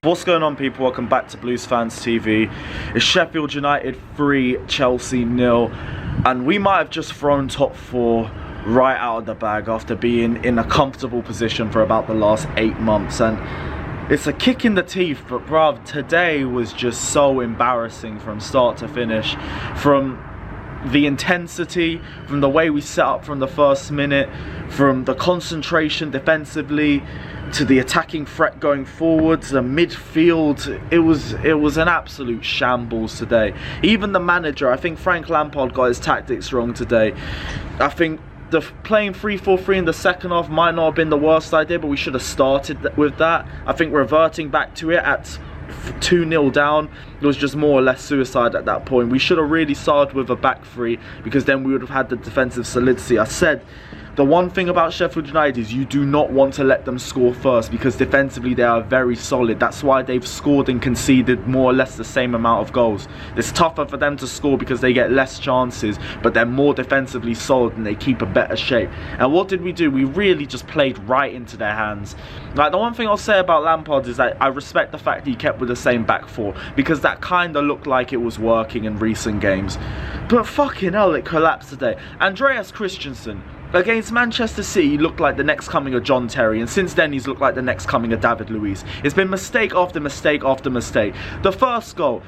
What's going on, people? Welcome back to Blues Fans TV. It's Sheffield United 3, Chelsea 0, and we might have just thrown top 4 right out of the bag after being in a comfortable position for about the last 8 months. And it's a kick in the teeth, but bruv, today was just so embarrassing from start to finish. From the intensity, from the way we set up from the first minute, from the concentration defensively, to the attacking threat going forward, to the midfield. It was an absolute shambles today. Even the manager, I think Frank Lampard got his tactics wrong today. I think playing 3-4-3 in the second half might not have been the worst idea, but we should have started with that. I think reverting back to it at 2-0 down, it was just more or less suicide at that point. We should have really started with a back three, because then we would have had the defensive solidity. I said the one thing about Sheffield United is you do not want to let them score first, because defensively they are very solid. That's why they've scored and conceded more or less the same amount of goals. It's tougher for them to score because they get less chances, but they're more defensively solid and they keep a better shape. And what did we do? We really just played right into their hands. Like, the one thing I'll say about Lampard is that I respect the fact that he kept with the same back four, because that kind of looked like it was working in recent games. But fucking hell, it collapsed today. Andreas Christensen against Manchester City looked like the next coming of John Terry, and since then he's looked like the next coming of David Luiz. It's been mistake after mistake after mistake. The first goal,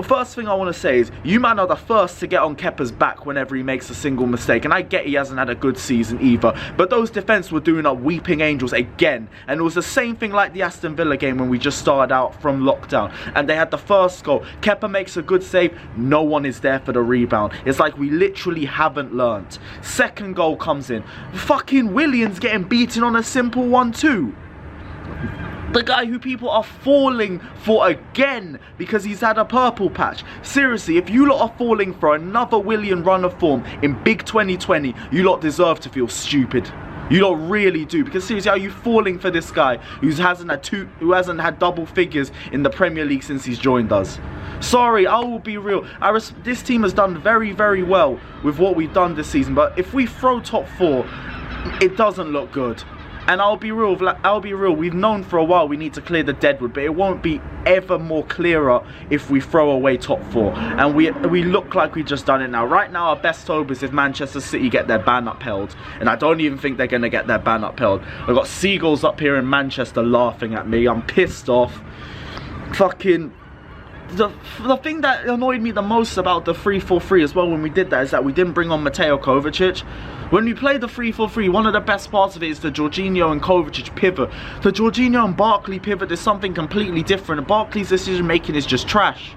first thing I want to say is, you man are the first to get on Kepa's back whenever he makes a single mistake, and I get he hasn't had a good season either, but those defence were doing up weeping angels again. And it was the same thing like the Aston Villa game when we just started out from lockdown and they had the first goal. Kepa makes a good save, no one is there for the rebound. It's like we literally haven't learnt. Second goal comes in, fucking Williams getting beaten on a simple 1-2. The guy who people are falling for again because he's had a purple patch. Seriously, if you lot are falling for another Willian run of form in big 2020, you lot deserve to feel stupid. You lot really do, because seriously, are you falling for this guy who hasn't had double figures in the Premier League since he's joined us? Sorry, I will be real. This team has done very, very well with what we've done this season, but if we throw top 4, it doesn't look good. And I'll be real, we've known for a while we need to clear the deadwood, but it won't be ever more clearer if we throw away top 4. And we look like we've just done it now. Right now, our best hope is if Manchester City get their ban upheld. And I don't even think they're going to get their ban upheld. I've got seagulls up here in Manchester laughing at me. I'm pissed off. Fucking... The thing that annoyed me the most about the 3-4-3 as well when we did that is that we didn't bring on Mateo Kovacic. When we played the 3-4-3, one of the best parts of it is the Jorginho and Kovacic pivot. The Jorginho and Barkley pivot is something completely different. Barkley's decision making is just trash.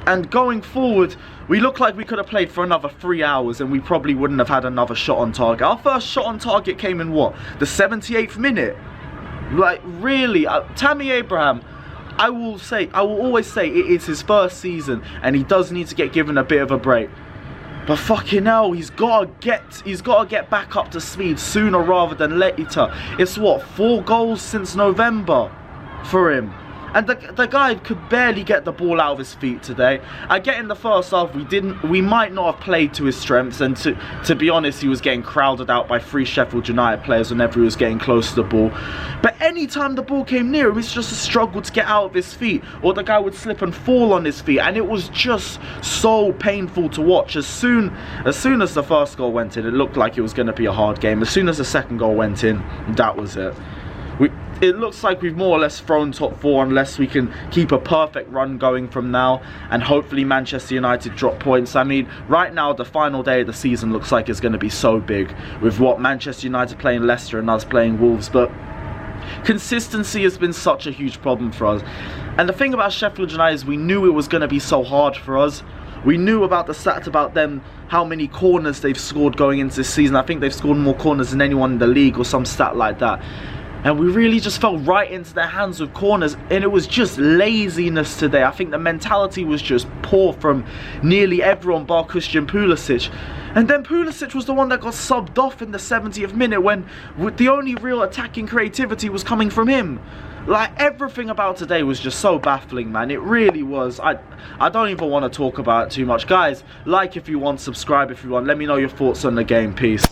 And going forward, we look like we could have played for another 3 hours and we probably wouldn't have had another shot on target. Our first shot on target came in what? The 78th minute? Like, really? Tammy Abraham, I will always say it is his first season and he does need to get given a bit of a break. But fucking hell, he's gotta get back up to speed sooner rather than later. It's what, 4 goals since November for him. And the guy could barely get the ball out of his feet today. I get in the first half we might not have played to his strengths, and to be honest, he was getting crowded out by 3 Sheffield United players whenever he was getting close to the ball. But anytime the ball came near him, it's just a struggle to get out of his feet, or the guy would slip and fall on his feet, and it was just so painful to watch. As soon as the first goal went in, it looked like it was going to be a hard game. As soon as the second goal went in, that was it. It looks like we've more or less thrown top 4 unless we can keep a perfect run going from now, and hopefully Manchester United drop points. I mean, right now the final day of the season looks like it's going to be so big with what Manchester United playing Leicester and us playing Wolves, but consistency has been such a huge problem for us. And the thing about Sheffield United is we knew it was going to be so hard for us. We knew about the stats about them, how many corners they've scored going into this season. I think they've scored more corners than anyone in the league or some stat like that. And we really just fell right into their hands with corners, and it was just laziness today. I think the mentality was just poor from nearly everyone bar Christian Pulisic. And then Pulisic was the one that got subbed off in the 70th minute when the only real attacking creativity was coming from him. Like, everything about today was just so baffling, man. It really was. I don't even want to talk about it too much. Guys, like if you want, subscribe if you want. Let me know your thoughts on the game. Peace.